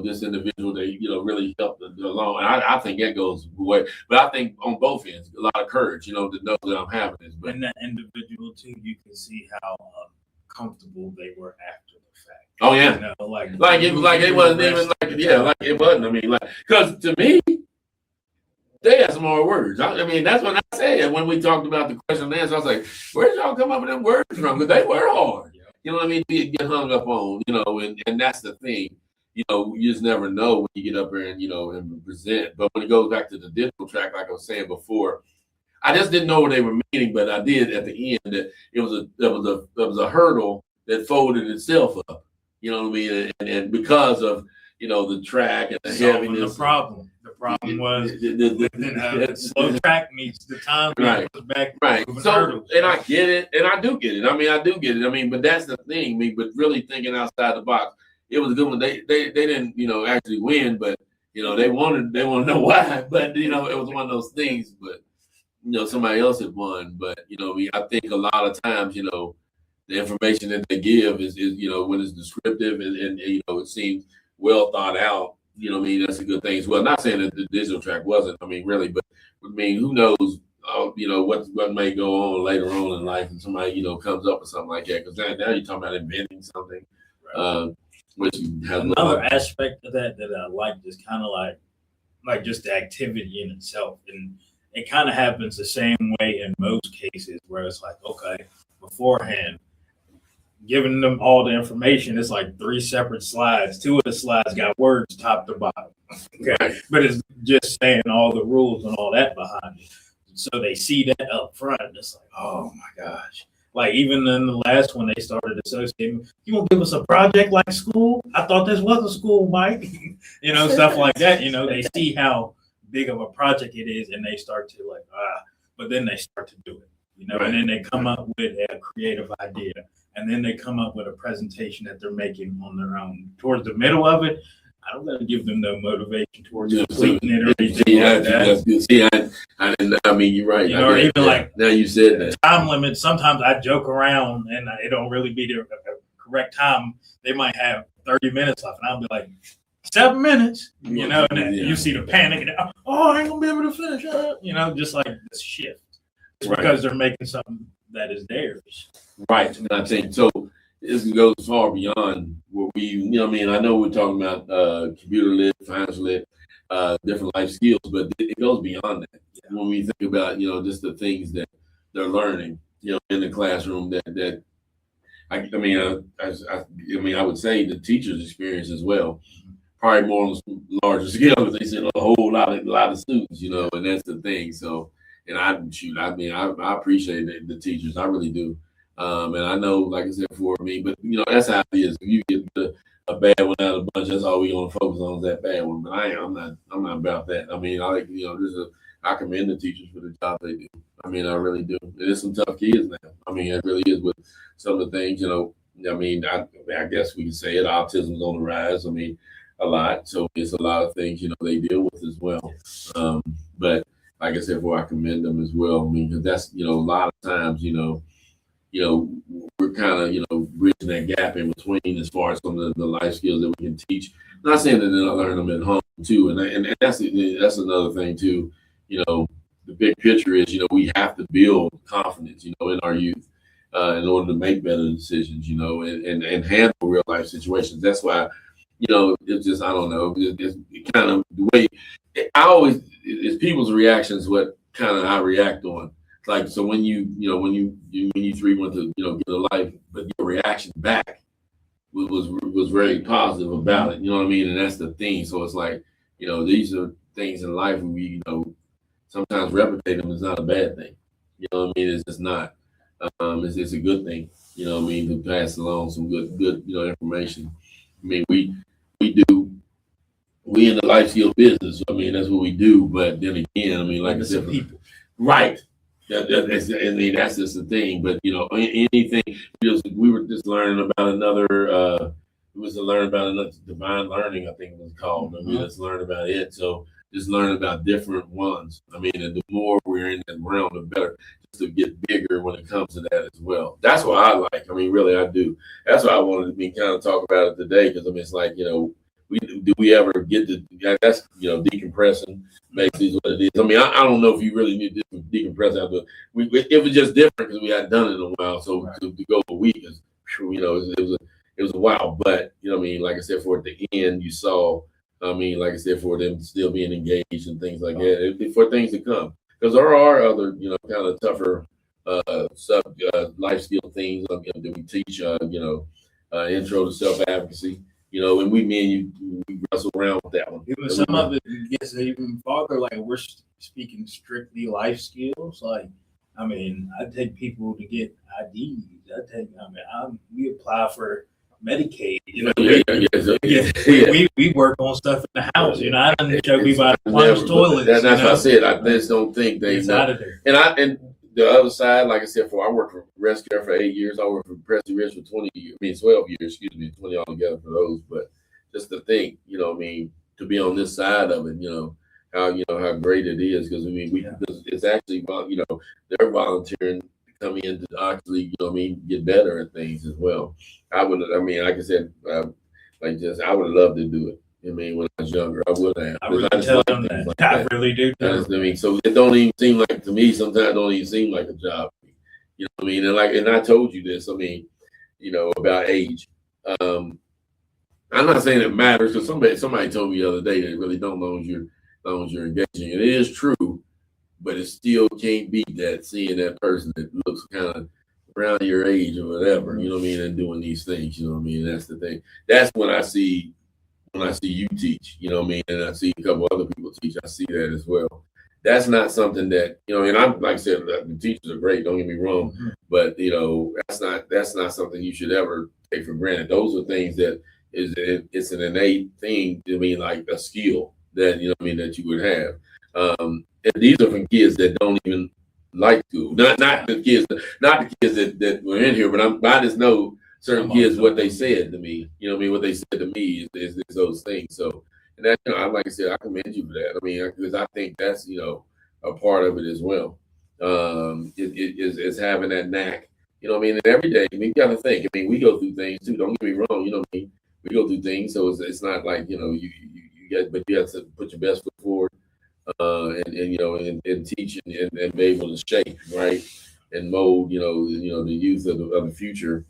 this individual, they, really helped along. And I think that goes away. But I think on both ends, a lot of courage, to know that I'm having this. But in that individual too, you can see how comfortable they were after the fact. Oh yeah, it wasn't even like it wasn't. I mean, because to me, they had some more words. I mean, that's what I said when we talked about the question and answer. I was like, where'd y'all come up with them words from? Because they were hard. You know what I mean? To get hung up on, and that's the thing. You just never know when you get up there and, and present. But when it goes back to the digital track, like I was saying before, I just didn't know what they were meaning, but I did at the end that it was a hurdle that folded itself up. You know what I mean? And because of, the track and the heaviness. The problem was the slow track meets the time. Right. Right. So, and I get it, and I do get it. I mean, I do get it. I mean, but that's the thing. But really thinking outside the box, it was a good one. They didn't, actually win, but they wanted to know why. But it was one of those things. But somebody else had won. But I think a lot of times, the information that they give is when it's descriptive and it seems well thought out. That's a good thing as well. Not saying that the digital track wasn't. I mean, really, but I mean, who knows? What may go on later on in life, and somebody comes up with something like that. Because now you're talking about inventing something. Right. Which has another aspect of that I like is kind of like just the activity in itself, and it kind of happens the same way in most cases where it's like, okay, beforehand, giving them all the information. It's like 3 separate slides. 2 of the slides got words top to bottom. Okay, right. But it's just saying all the rules and all that behind it. So they see that up front, and it's like, oh my gosh. Like even in the last one, they started associating. You won't give us a project like school? I thought this was a school, Mike. Stuff like that. They see how big of a project it is, and they start to but then they start to do it. Right. And then they come up with a creative idea, and then they come up with a presentation that they're making on their own. Towards the middle of it, I don't gotta give them no motivation towards completing it or anything like that. I mean, you're right. Or even like now you said that time limit. Sometimes I joke around, and it don't really be the correct time. They might have 30 minutes left, and I'll be like 7 minutes. And then you see the panic, and I ain't gonna be able to finish. Just like this shift. It's because they're making something that is theirs. Right. And I think so. This goes far beyond what we, I know we're talking about computer lit, finance lit, different life skills, but it goes beyond that. Yeah. When we think about, just the things that they're learning, in the classroom I would say the teacher's experience as well, probably more on a larger scale because they send a whole lot of students, and that's the thing. So, and I appreciate the teachers. I really do. And I know, like I said before, me, but that's how it is. If you get a bad one out of the bunch, that's all we're gonna focus on is that bad one. But I'm not about that. I mean, I like I commend the teachers for the job they do. I mean, I really do. There's some tough kids now. I mean, it really is with some of the things. I mean, I guess we can say it. Autism's on the rise. I mean, a lot. So it's a lot of things they deal with as well. But like I said before, I commend them as well. I mean, because that's a lot of times we're kind of, bridging that gap in between as far as some of the life skills that we can teach Not saying that they're not learning them at home too, and that's another thing too. You know, the big picture is, you know, we have to build confidence, you know, in our youth in order to make better decisions, you know, and handle real life situations. That's why, you know, it's just, I don't know, it's kind of the way I always, it's people's reactions what kind of I react on. Like, so when when you three went to, you know, get a life, but your reaction back was very positive about it. You know what I mean? And that's the thing. So it's like, you know, these are things in life we, you know, sometimes replicate them is not a bad thing. You know what I mean? It's just not. It's a good thing. You know what I mean? To pass along some good, you know, information. I mean, we in the life skill business. I mean, that's what we do. But then again, I mean, like I said, people. right. I mean, that's just the thing. But you know, anything. We were just learning about another. We was to learn about another divine learning, I think it was called. I mean, let's learn about it. So just learn about different ones. I mean, and the more we're in that realm, the better. Just to get bigger when it comes to that as well. That's what I like. I mean, really, I do. That's why I wanted to be kind of talk about it today, because I mean, it's like, you know, we ever get to, that's, you know, decompressing basically is what it is. I mean, I don't know if you really need to decompress after it was just different because we hadn't done it in a while. So Right. to go a week is, you know, it was a while. But you know, I mean, like I said, for at the end, you saw, I mean, like I said, for them still being engaged and things like that, for things to come, because there are other, you know, kind of tougher life skill things that we teach. You know, intro to self advocacy. You know, and me and you, we wrestle around with that one. Even some of it gets even farther. Like, we're speaking strictly life skills. Like, I mean, I take people to get IDs. We apply for Medicaid. You know, we work on stuff in the house. You know, I done show people how to plunge toilets. That's what I said. I just don't think they it's out of there. And the other side, like I said, I worked for Rescue for 8 years. I worked for Preston Ridge for 20 years. I mean, 12 years, excuse me, 20 altogether for those. But just to think, you know, I mean, to be on this side of it, you know how great it is, because I mean, because it's actually, you know, they're volunteering to come in to actually, you know, I mean, get better at things as well. I mean, like I said, I would love to do it. I mean, when I was younger, I would have. I really tell them that. Like I really do. I mean, so it don't even seem like, to me, sometimes it don't even seem like a job. You know what I mean? And I told you this. I mean, you know, about age. I'm not saying it matters, because somebody told me the other day that it really don't, as long as you're engaging. And it is true, but it still can't beat that, seeing that person that looks kind of around your age or whatever. You know what I mean? And doing these things. You know what I mean? That's the thing. That's when I see you teach, you know what I mean, and I see a couple other people teach, I see that as well. That's not something that, you know, and I'm, like I said, the teachers are great, don't get me wrong, but you know, that's not something you should ever take for granted. Those are things that it's an innate thing. I mean, like a skill that, you know what I mean, that you would have. And these are from kids that don't even like school. Not the kids that were in here, but I just know certain kids, what they said to me, you know what I mean? What they said to me is those things. So, and that, you know, like I said, I commend you for that. I mean, because I think that's, you know, a part of it as well. Is having that knack, you know what I mean? And every day, I mean, you got to think. I mean, we go through things too. Don't get me wrong. You know what I mean? We go through things, so it's not like, you know, you get, but you have to put your best foot forward, and you know, and teach and be able to shape, right, and mold, you know, the youth of the future.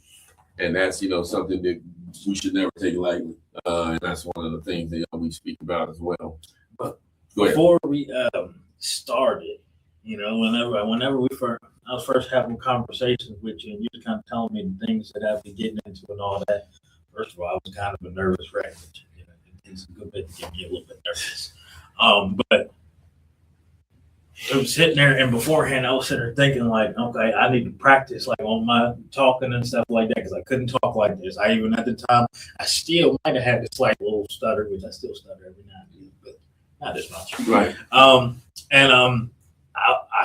And that's, you know, something that we should never take lightly. And that's one of the things that we speak about as well. But before we started, you know, whenever I was first having conversations with you, and you were kind of telling me the things that I'd be getting into and all that. First of all, I was kind of a nervous wreck. You know, it's a good bit to get me a little bit nervous. But I was sitting there, and beforehand, I was sitting there thinking, like, okay, I need to practice, like, on my talking and stuff like that, because I couldn't talk like this. I even, at the time, I still might have had this slight little stutter, which I still stutter every now and then, but not as much. right. I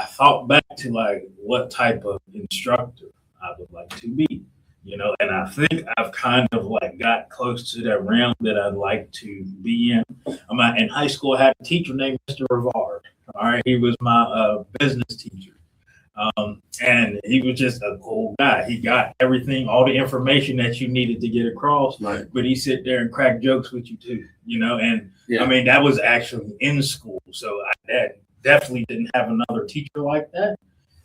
thought back to, like, what type of instructor I would like to be, you know, and I think I've kind of, like, got close to that realm that I'd like to be in. In high school, I had a teacher named Mr. Rivard. All right, he was my business teacher. And he was just a cool guy. He got everything, all the information that you needed to get across, Right. but he sit there and crack jokes with you too, and Yeah. I mean, that was actually in school. So that definitely didn't have another teacher like that,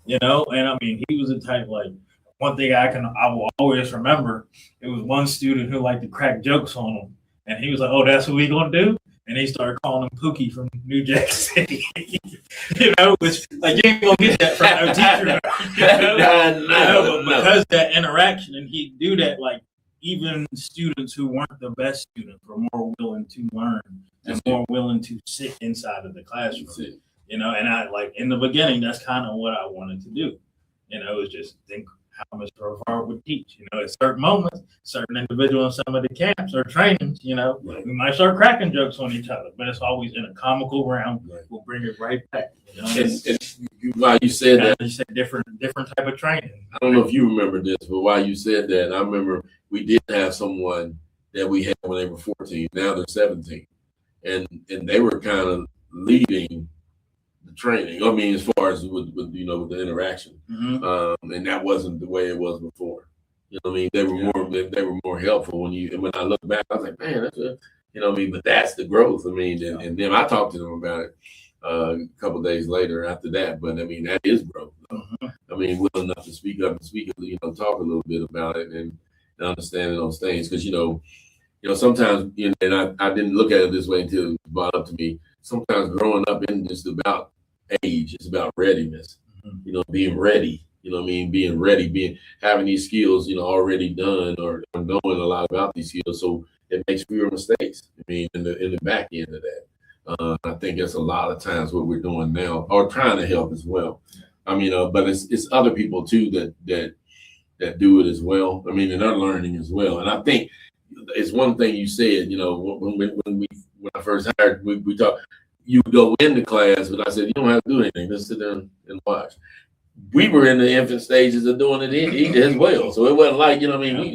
and I mean, he was the type, like, one thing I will always remember, it was one student who liked to crack jokes on him, and he was like, "Oh, that's what we gonna do?" And he started calling him Pookie from New Jack City. Which, like, you ain't gonna get that from a teacher. But because that interaction, and he'd do that, like, even students who weren't the best students were more willing to learn and more willing to sit inside of the classroom. And I, like, in the beginning, that's kind of what I wanted to do. Is just think how Mr. Rivard would teach. At certain moments, certain individuals in some of the camps or trainings, Right. we might start cracking jokes on each other, but it's always in a comical realm. Right. We'll bring it right back. And while you said that, you said different type of training. I don't know if you remember this, but while you said that, I remember we did have someone that we had when they were 14. Now they're 17, and they were kind of leading the training. I mean, as far as with the interaction, and that wasn't the way it was before. I mean, they were more helpful and when I look back, I was like, man, that's but that's the growth. I mean, and then I talked to them about it a couple of days later after that. But I mean, that is growth. I mean, willing enough to speak up and talk a little bit about it and understanding those things because sometimes and I didn't look at it this way until it was brought up to me. Sometimes growing up isn't just about age; it's about readiness. Being ready. Being ready, having these skills, already done or knowing a lot about these skills, so it makes fewer mistakes. I mean, in the back end of that, I think that's a lot of times what we're doing now, or trying to help as well. I mean, but it's other people too that do it as well. I mean, and they're learning as well. And I think it's one thing you said. When I first hired, we talked. You go into class, but I said you don't have to do anything. Just sit there and watch. We were in the infant stages of doing it as well, so it wasn't like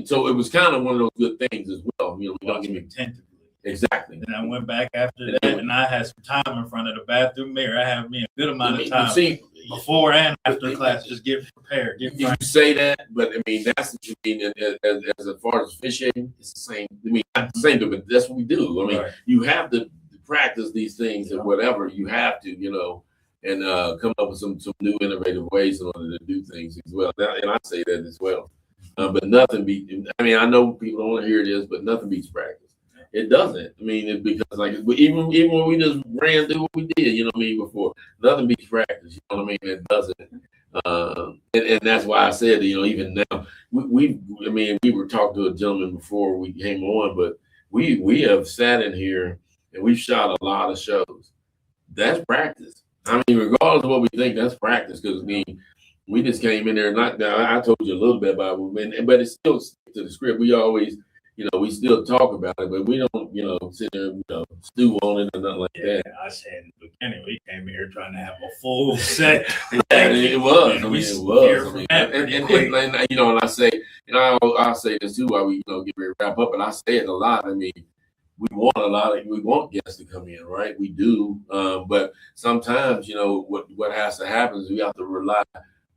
so it was kind of one of those good things as well. We don't give me attentively. Exactly. And I went back after that, and I had some time in front of the bathroom mirror. I have me a good amount of time before and after class. Just get prepared. You say that, but I mean that's what you mean. As far as officiating, it's the same. I mean, not the same, but that's what we do. I mean, you have to practice these things and whatever you have to, and come up with some new innovative ways in order to do things as well. And I say that as well. But nothing beats. I mean, I know people don't want to hear this, but nothing beats practice. It doesn't. I mean, it's because like even when we just ran through what we did, before, nothing beats practice. You know what I mean? It doesn't. And that's why I said, even now, we were talking to a gentleman before we came on, but we have sat in here and we've shot a lot of shows. That's practice. I mean, regardless of what we think, that's practice. Because we just came in there. I told you a little bit about it, but it's still to the script. We always, we still talk about it, but we don't, sit there, stew on it or nothing like that. I said in the beginning, we came here trying to have a full set. It was. I mean, it was. And I say, I'll say this too while we, get ready to wrap up. And I say it a lot. I mean, we want guests to come in, right? We do. But sometimes, what has to happen is we have to rely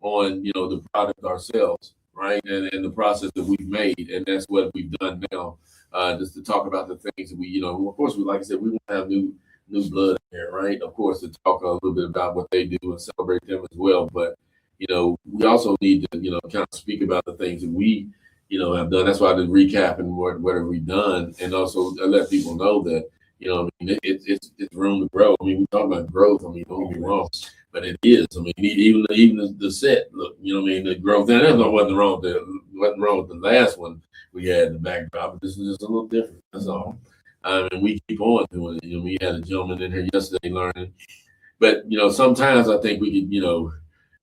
on, the product ourselves, right? And the process that we've made. And that's what we've done now, just to talk about the things that we, of course, like I said, we want to have new blood in here, right? Of course, to talk a little bit about what they do and celebrate them as well. But, we also need to, kind of speak about the things that we, have done. That's why I did recapping what have we done, and also let people know that it's room to grow. I mean, we talk about growth. I mean, don't get me wrong, but it is. I mean, even the set look. The growth. And there's wasn't wrong with the last one we had in the backdrop. But this is just a little different. That's all. And we keep on doing it. We had a gentleman in here yesterday learning, but sometimes I think we could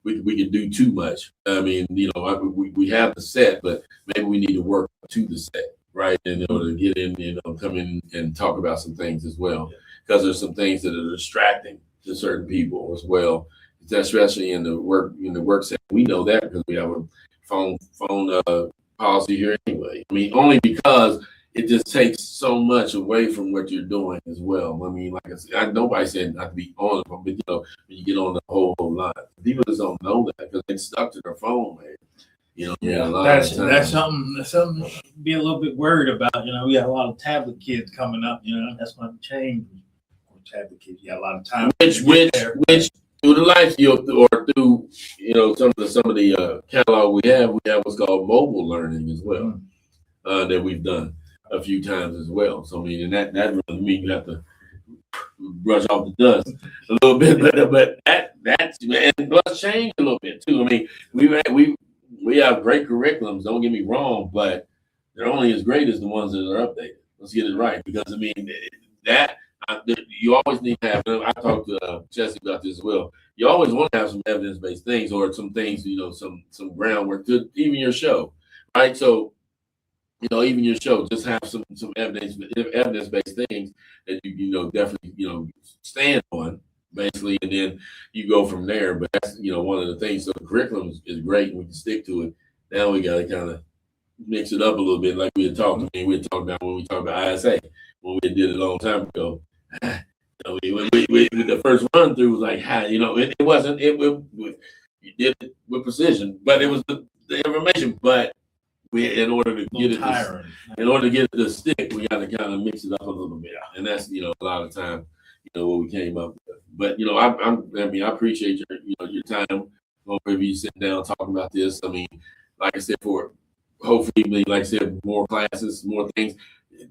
we could do too much. I mean, we have the set, but maybe we need to work to the set, right? In order to get in, come in and talk about some things as well, because there's some things that are distracting to certain people as well, especially in the work set. We know that because we have a phone policy here anyway. I mean, only because it just takes so much away from what you're doing as well. I mean, like I said, nobody said not to be on it, but when you get on the whole lot, people just don't know that because they're stuck to their phone, man. Yeah, a lot that's of times. that's something to be a little bit worried about. We got a lot of tablet kids coming up. That's going to change. Tablet kids, you got a lot of time. Which through the life field or through some of the catalog we have what's called mobile learning as well, that we've done a few times as well. So I mean, and that really means you have to brush off the dust a little bit, but that's and plus change a little bit too. I mean, we have great curriculums. Don't get me wrong, but they're only as great as the ones that are updated. Let's get it right, because I mean that you always need to have. I talked to Jesse about this as well. You always want to have some evidence-based things or some things, some groundwork to even your show, right? So even your show, just have some evidence-based things that you definitely stand on basically, and then you go from there. But that's one of the things. So the curriculum is great, and we can stick to it. Now we got to kind of mix it up a little bit, like we had talked. I mean, we had talked about when we talked about ISA when we did it a long time ago. The first run through was like, it wasn't you did it with precision, but it was the information, but. In order to get it to stick, we got to kind of mix it up a little bit, and that's a lot of time, what we came up with. But I appreciate your time over you sitting down talking about this. I mean, like I said, for hopefully, like I said, more classes, more things.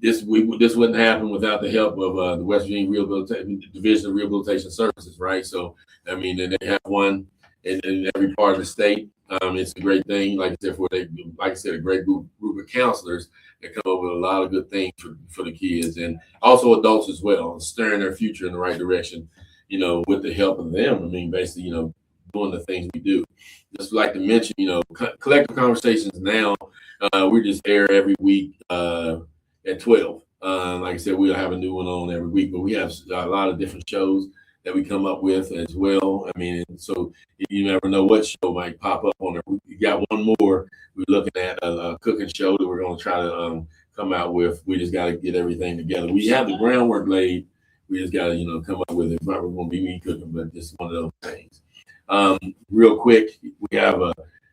This wouldn't happen without the help of the West Virginia Division of Rehabilitation Services, right? So I mean, and they have one in every part of the state. It's a great thing, like I said, a great group of counselors that come up with a lot of good things for the kids and also adults as well, steering their future in the right direction, with the help of them. I mean, basically, doing the things we do. Just like to mention, Collective Conversations now, we just air every week at 12. Like I said, we'll have a new one on every week, but we have a lot of different shows that we come up with as well. I mean, so you never know what show might pop up on there. We got one more. We're looking at a cooking show that we're going to try to come out with. We just got to get everything together. We have the groundwork laid. We just got to, come up with it. It's probably going to be me cooking, but just one of those things. Real quick, we have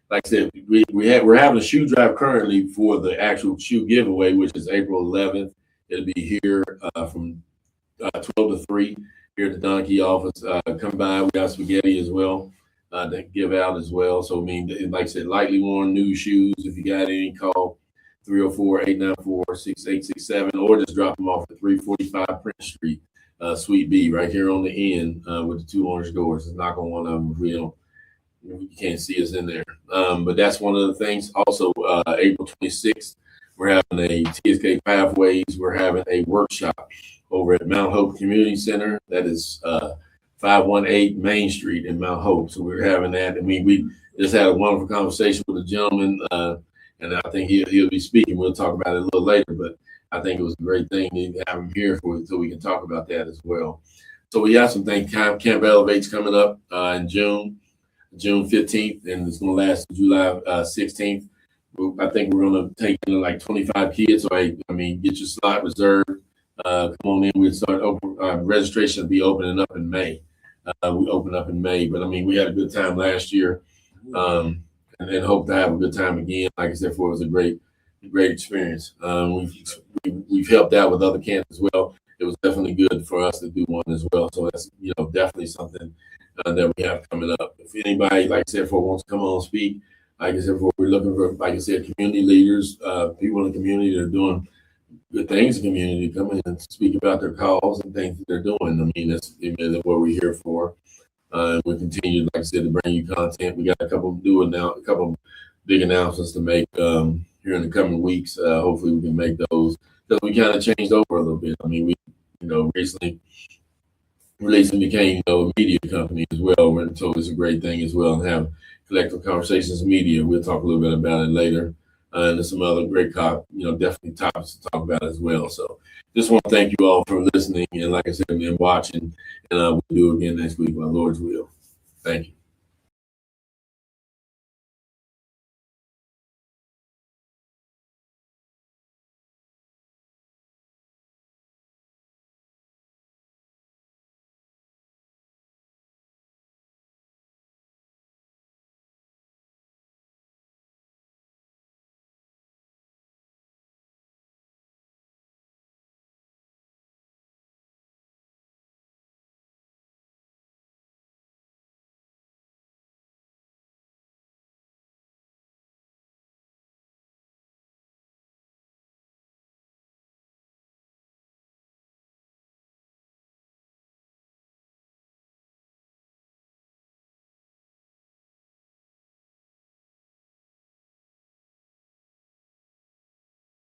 like I said, we're having a shoe drive currently for the actual shoe giveaway, which is April 11th. It'll be here from 12 to 3. Here at the Donkey office, come by. We got spaghetti as well to give out as well. So I mean, like I said, lightly worn new shoes. If you got any, call 304-894-6867, or just drop them off at 345 Prince Street, Suite B, right here on the end with the 2 orange doors. Just knock on one of them if you can't see us in there. But that's one of the things. Also, April 26th, we're having a TSK Pathways. We're having a workshop over at Mount Hope Community Center. That is 518 Main Street in Mount Hope. So we're having that. I mean, we just had a wonderful conversation with a gentleman, and I think he'll be speaking. We'll talk about it a little later, but I think it was a great thing to have him here for it so we can talk about that as well. So we got some things. Camp Elevate's coming up in June 15th, and it's going to last July 16th. I think we're going to take in like 25 kids. So I mean, get your slot reserved. Come on in. We'll start registration will be opening up in May. We open up in May, but I mean, we had a good time last year, and hope to have a good time again. Like I said, it was a great experience. We've helped out with other camps as well. It was definitely good for us to do one as well. So that's definitely something that we have coming up. If anybody, like I said, wants to come on and speak, like I said, we're looking for, like I said, community leaders, people in the community that are doing good things in the community, come in and speak about their cause and things that they're doing. I mean, that's what we're here for. We continue, like I said, to bring you content. We got a couple big announcements to make here in the coming weeks. Hopefully, we can make those because we kind of changed over a little bit. I mean, we recently became a media company as well, and so it's a great thing as well. And have Collective Conversations Media. We'll talk a little bit about it later. And there's some other great definitely topics to talk about as well. So just want to thank you all for listening. And like I said, and watching. And we'll do it again next week by Lord's will. Thank you.